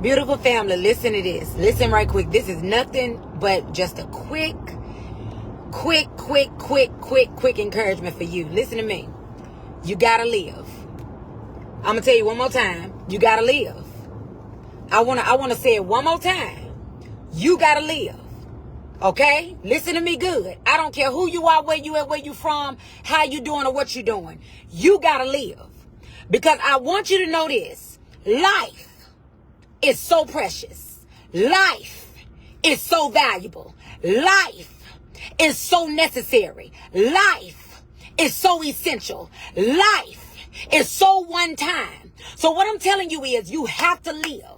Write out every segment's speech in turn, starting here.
Beautiful family, listen to this. Listen right quick. This is nothing but just a quick encouragement for you. Listen to me. You gotta live. I'm gonna tell you one more time. You gotta live. I wanna say it one more time. You gotta live. Okay? Listen to me good. I don't care who you are, where you at, where you from, how you doing or what you doing. You gotta live. Because I want you to know this. Life is so precious. Life is so valuable. Life is so necessary. Life is so essential. Life is so one time. So what I'm telling you is you have to live.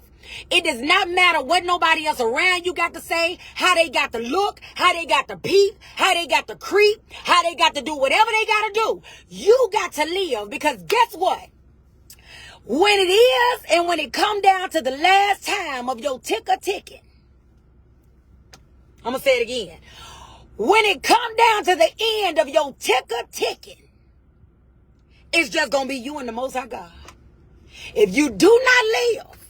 It does not matter what nobody else around you got to say, how they got to look, how they got to peep, how they got to creep, how they got to do whatever they got to do. You got to live, because guess what? When it is and when it come down to the last time of your ticker ticking, I'm going to say it again. When it come down to the end of your ticker ticking, it's just going to be you and the Most High God. If you do not live,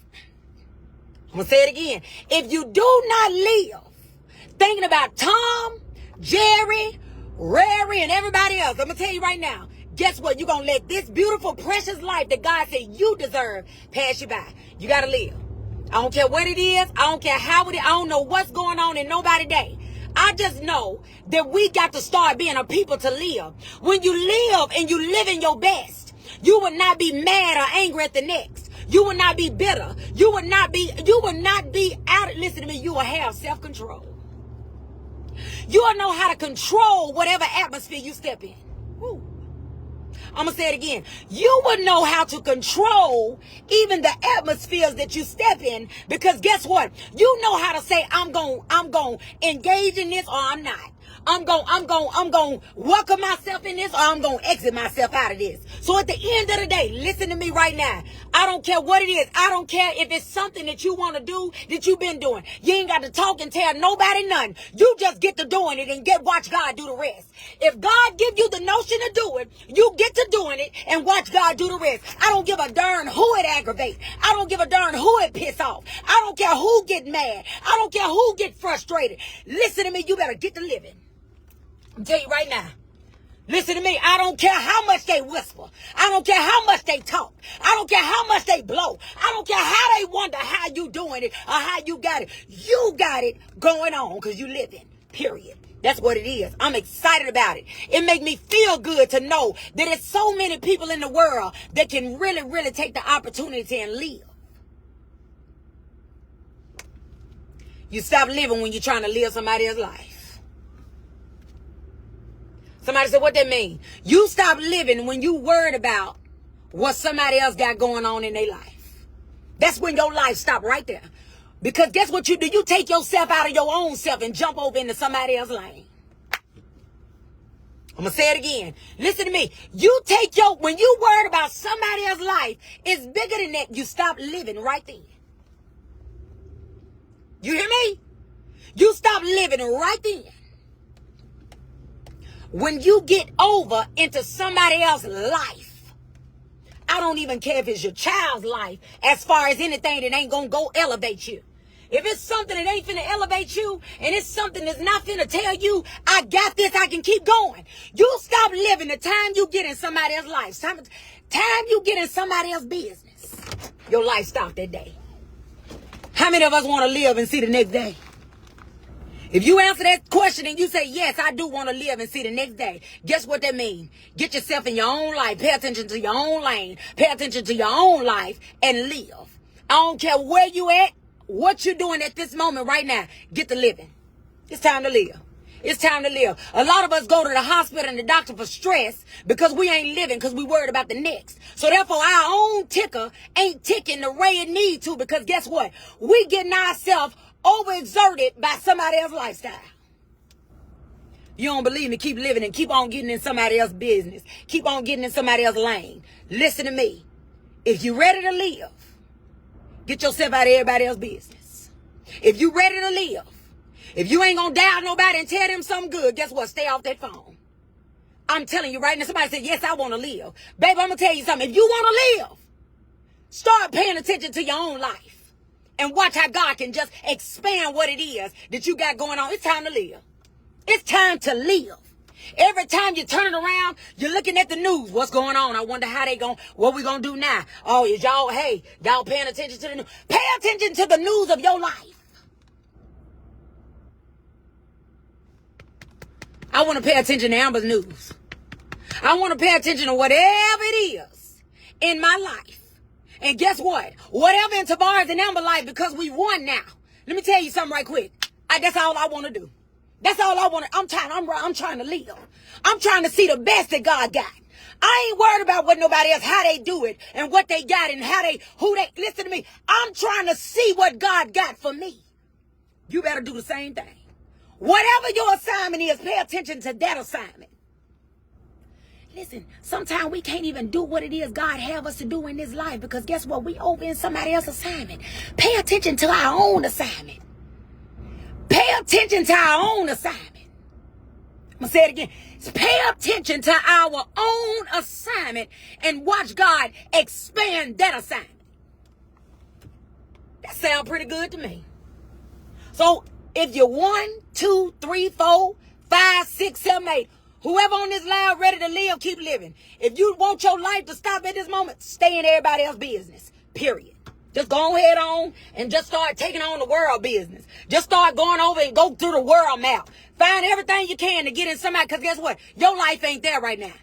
I'm going to say it again. If you do not live thinking about Tom, Jerry, Rary, and everybody else, I'm going to tell you right now, guess what? You're going to let this beautiful, precious life that God said you deserve pass you by. You got to live. I don't care what it is. I don't care how it is. I don't know what's going on in nobody's day. I just know that we got to start being a people to live. When you live and you live in your best, you will not be mad or angry at the next. You will not be bitter. You will not be out. Listen to me. You will have self-control. You will know how to control whatever atmosphere you step in. Woo. I'm going to say it again. You will know how to control even the atmospheres that you step in, because guess what? You know how to say, I'm going to engage in this, or I'm not. I'm going to welcome myself in this, or I'm going to exit myself out of this. So at the end of the day, listen to me right now. I don't care what it is. I don't care if it's something that you want to do that you've been doing. You ain't got to talk and tell nobody nothing. You just get to doing it and watch God do the rest. If God give you the notion to do it, you get to doing it and watch God do the rest. I don't give a darn who it aggravates. I don't give a darn who it piss off. I don't care who get mad. I don't care who get frustrated. Listen to me. You better get to living. I'm telling you right now. Listen to me. I don't care how much they whisper. I don't care how much they talk. I don't care how much they blow. I don't care how they wonder how you doing it or how you got it. You got it going on because you living. Period. That's what it is. I'm excited about it. It makes me feel good to know that there's so many people in the world that can really, really take the opportunity and live. You stop living when you're trying to live somebody else's life. Somebody said, what that mean? You stop living when you worried about what somebody else got going on in their life. That's when your life stop right there. Because guess what you do? You take yourself out of your own self and jump over into somebody else's lane. I'm going to say it again. Listen to me. When you worried about somebody else's life, it's bigger than that. You stop living right there. You hear me? You stop living right there. When you get over into somebody else's life, I don't even care if it's your child's life, as far as anything that ain't gonna go elevate you. If it's something that ain't finna elevate you, and it's something that's not finna tell you, I got this, I can keep going. You stop living the time you get in somebody else's life. Time you get in somebody else's business, your life stopped that day. How many of us want to live and see the next day? If you answer that question and you say, yes, I do want to live and see the next day, guess what that means? Get yourself in your own life. Pay attention to your own lane. Pay attention to your own life and live. I don't care where you at, what you're doing at this moment right now. Get to living. It's time to live. It's time to live. A lot of us go to the hospital and the doctor for stress because we ain't living, because we worried about the next. So therefore, our own ticker ain't ticking the way it need to, because guess what? We getting ourselves overexerted by somebody else's lifestyle. You don't believe me? Keep living and keep on getting in somebody else's business. Keep on getting in somebody else's lane. Listen to me. If you're ready to live, get yourself out of everybody else's business. If you're ready to live, if you ain't gonna dial nobody and tell them something good, guess what? Stay off that phone. I'm telling you right now. Somebody said, yes, I want to live. Baby, I'm gonna tell you something. If you want to live, start paying attention to your own life and watch how God can just expand what it is that you got going on. It's time to live. It's time to live. Every time you turn around, you're looking at the news. What's going on? I wonder how what we gonna do now? Oh, is y'all paying attention to the news? Pay attention to the news of your life. I want to pay attention to Amber's news. I want to pay attention to whatever it is in my life. And guess what? Whatever in Tirvarrus and Amber's life, because we won now. Let me tell you something right quick. That's all I want to do. That's all I want to. I'm trying to live. I'm trying to see the best that God got. I ain't worried about what nobody else, how they do it and what they got and listen to me. I'm trying to see what God got for me. You better do the same thing. Whatever your assignment is, pay attention to that assignment. Listen, sometimes we can't even do what it is God have us to do in this life because guess what? We over in somebody else's assignment. Pay attention to our own assignment. Pay attention to our own assignment. I'm going to say it again. Pay attention to our own assignment and watch God expand that assignment. That sounds pretty good to me. So if you're 1, 2, 3, 4, 5, 6, 7, 8, whoever on this line ready to live, keep living. If you want your life to stop at this moment, stay in everybody else's business. Period. Just go ahead on and just start taking on the world business. Just start going over and go through the world map. Find everything you can to get in somebody, because guess what? Your life ain't there right now.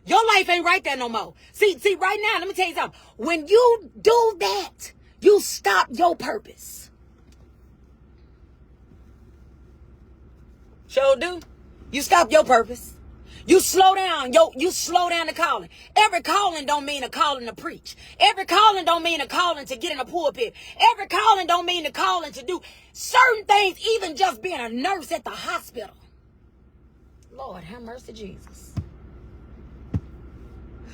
Your life ain't right there no more. See, right now, let me tell you something. When you do that, you stop your purpose. Sure do. You stop your purpose. You slow down. You slow down the calling. Every calling don't mean a calling to preach. Every calling don't mean a calling to get in a pulpit. Every calling don't mean a calling to do certain things, even just being a nurse at the hospital. Lord, have mercy, Jesus.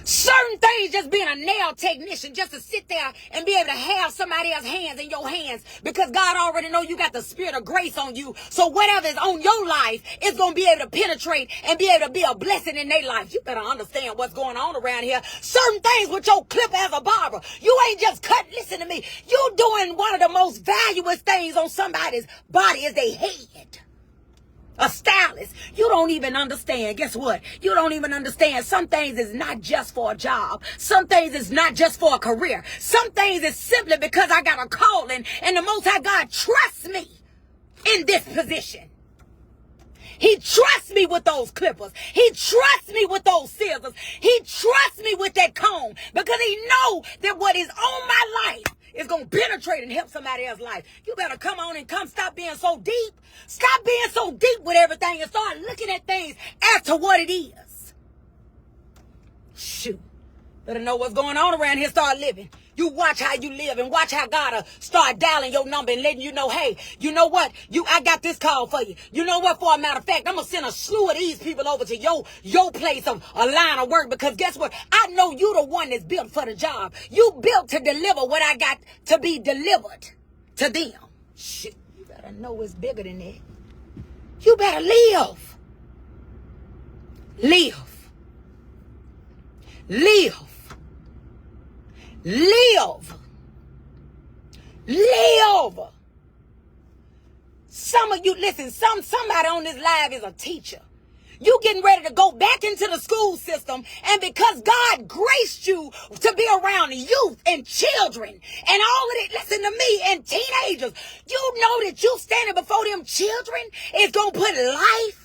Certain things, just being a nail technician, just to sit there and be able to have somebody else's hands in your hands, because God already know you got the spirit of grace on you. So whatever is on your life is going to be able to penetrate and be able to be a blessing in their life. You better understand what's going on around here. Certain things with your clip as a barber, you ain't just cut. Listen to me. You doing one of the most valuable things on somebody's body is their head. A stylist. You don't even understand. Guess what? You don't even understand. Some things is not just for a job. Some things is not just for a career. Some things is simply because I got a calling and the Most High God trusts me in this position. He trusts me with those clippers. He trusts me with those scissors. He trusts me with that comb because he knows that what is on my life is going to penetrate and help somebody else's life. You better come on and stop being so deep. Stop being so deep with everything and start looking at things as to what it is. Shoot. Better know what's going on around here. Start living. You watch how you live and watch how God start dialing your number and letting you know, hey, you know what? I got this call for you. You know what? For a matter of fact, I'm going to send a slew of these people over to your place of a line of work, because guess what? I know you the one that's built for the job. You built to deliver what I got to be delivered to them. Shit, you better know it's bigger than that. You better live. Live. Live. Live. Live. Some of you, listen, somebody on this live is a teacher. You getting ready to go back into the school system, and because God graced you to be around youth and children and all of it, listen to me, and teenagers, you know that you standing before them children is going to put life.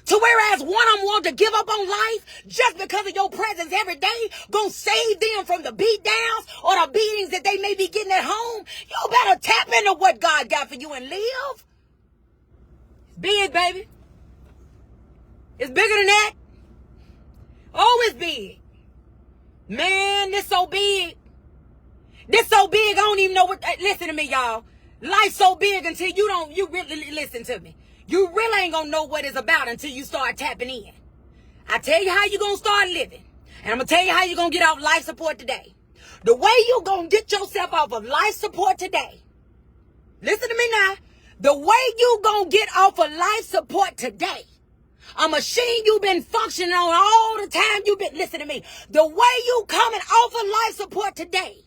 To whereas one of them want to give up on life just because of your presence every day, gonna save them from the beat downs or the beatings that they may be getting at home. You better tap into what God got for you and live. It's big, baby. It's bigger than that. Oh, it's big. Man, this so big. This so big, I don't even know what. Listen to me, y'all. Life's so big until you really listen to me. You really ain't gonna know what it's about until you start tapping in. I tell you how you gonna start living. And I'm gonna tell you how you gonna get off life support today. The way you gonna get yourself off of life support today. Listen to me now. The way you gonna get off of life support today. A machine you've been functioning on all the time you've been, listen to me. The way you coming off of life support today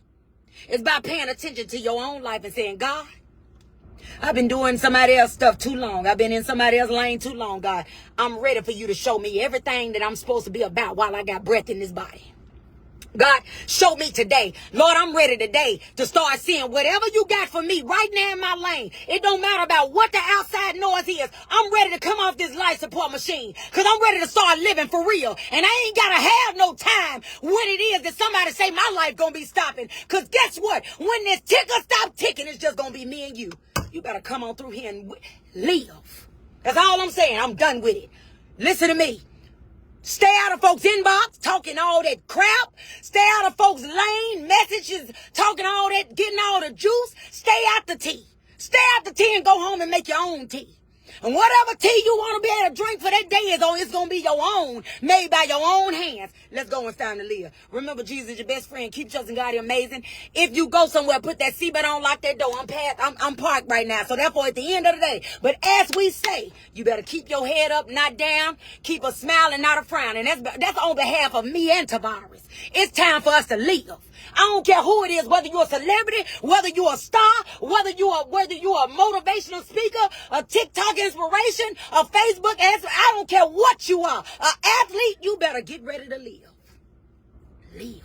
It's about paying attention to your own life and saying, God, I've been doing somebody else's stuff too long. I've been in somebody else's lane too long, God. I'm ready for you to show me everything that I'm supposed to be about while I got breath in this body. God, show me today. Lord, I'm ready today to start seeing whatever you got for me right now in my lane. It don't matter about what the outside noise is. I'm ready to come off this life support machine because I'm ready to start living for real. And I ain't got to have no time when it is that somebody say my life going to be stopping. Because guess what? When this ticker stop ticking, it's just going to be me and you. You better come on through here and live. That's all I'm saying. I'm done with it. Listen to me. Stay out of folks' inbox, talking all that crap. Stay out of folks' lane, messages, talking all that, getting all the juice. Stay out the tea. Stay out the tea and go home and make your own tea. And whatever tea you want to be able to drink for that day it's going to be your own, made by your own hands. Let's go and time to live. Remember, Jesus is your best friend. Keep trusting God. He's amazing. If you go somewhere, put that seatbelt on, lock that door. I'm parked right now. So therefore, at the end of the day, but as we say, you better keep your head up, not down. Keep a smile and not a frown. And that's on behalf of me and Tirvarrus. It's time for us to live. I don't care who it is, whether you're a celebrity, whether you're a star, whether you're a motivational speaker, a TikTok inspiration, a Facebook answer. I don't care what you are. An athlete, you better get ready to live. Live.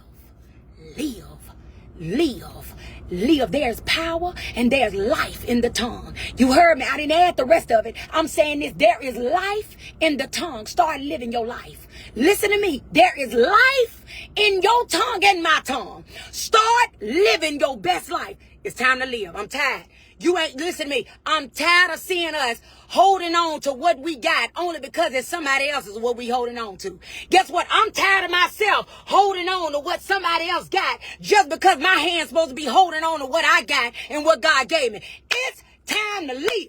There's power and there's life in the tongue. You heard me. I didn't add the rest of it. I'm saying this. There is life in the tongue. Start living your life. Listen to me. There is life in your tongue and my tongue. Start living your best life. It's time to live. I'm tired. Listen to me. I'm tired of seeing us holding on to what we got only because it's somebody else's what we holding on to. Guess what? I'm tired of myself holding on to what somebody else got just because my hand's supposed to be holding on to what I got and what God gave me. It's time to live.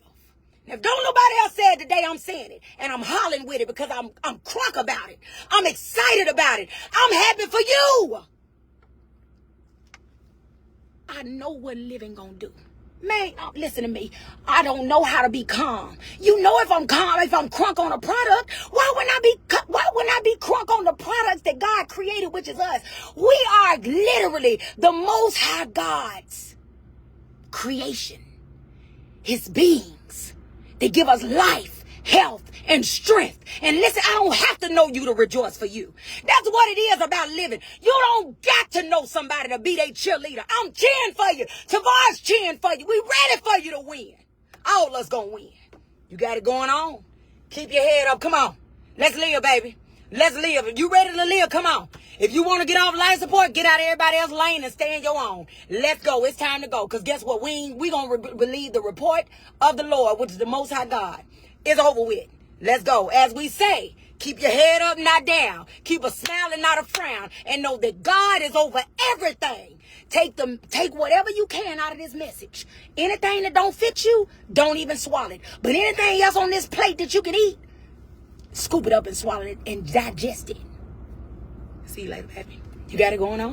If don't nobody else say it today, I'm saying it. And I'm hollering with it because I'm crunk about it. I'm excited about it. I'm happy for you. I know what living gonna do. Man, listen to me. I don't know how to be calm. You know, if I'm calm, if I'm crunk on a product, why wouldn't I be crunk on the products that God created, which is us? We are literally the Most High God's creation, His beings. They give us life, health, and strength. And listen, I don't have to know you to rejoice for you. That's what it is about living. You don't got to know somebody to be their cheerleader. I'm cheering for you. Tirvarrus cheering for you. We ready for you to win. All of us gonna win. You got it going on. Keep your head up. Come on. Let's live, baby. Let's live. If you ready to live, come on. If you want to get off life support, get out of everybody else's lane and stay in your own. Let's go. It's time to go. Because guess what? We going to believe the report of the Lord, which is the Most High God. It's over with. Let's go. As we say, keep your head up, not down. Keep a smile and not a frown. And know that God is over everything. Take whatever you can out of this message. Anything that don't fit you, don't even swallow it. But anything else on this plate that you can eat, scoop it up and swallow it and digest it. See you later, baby. You got it going on?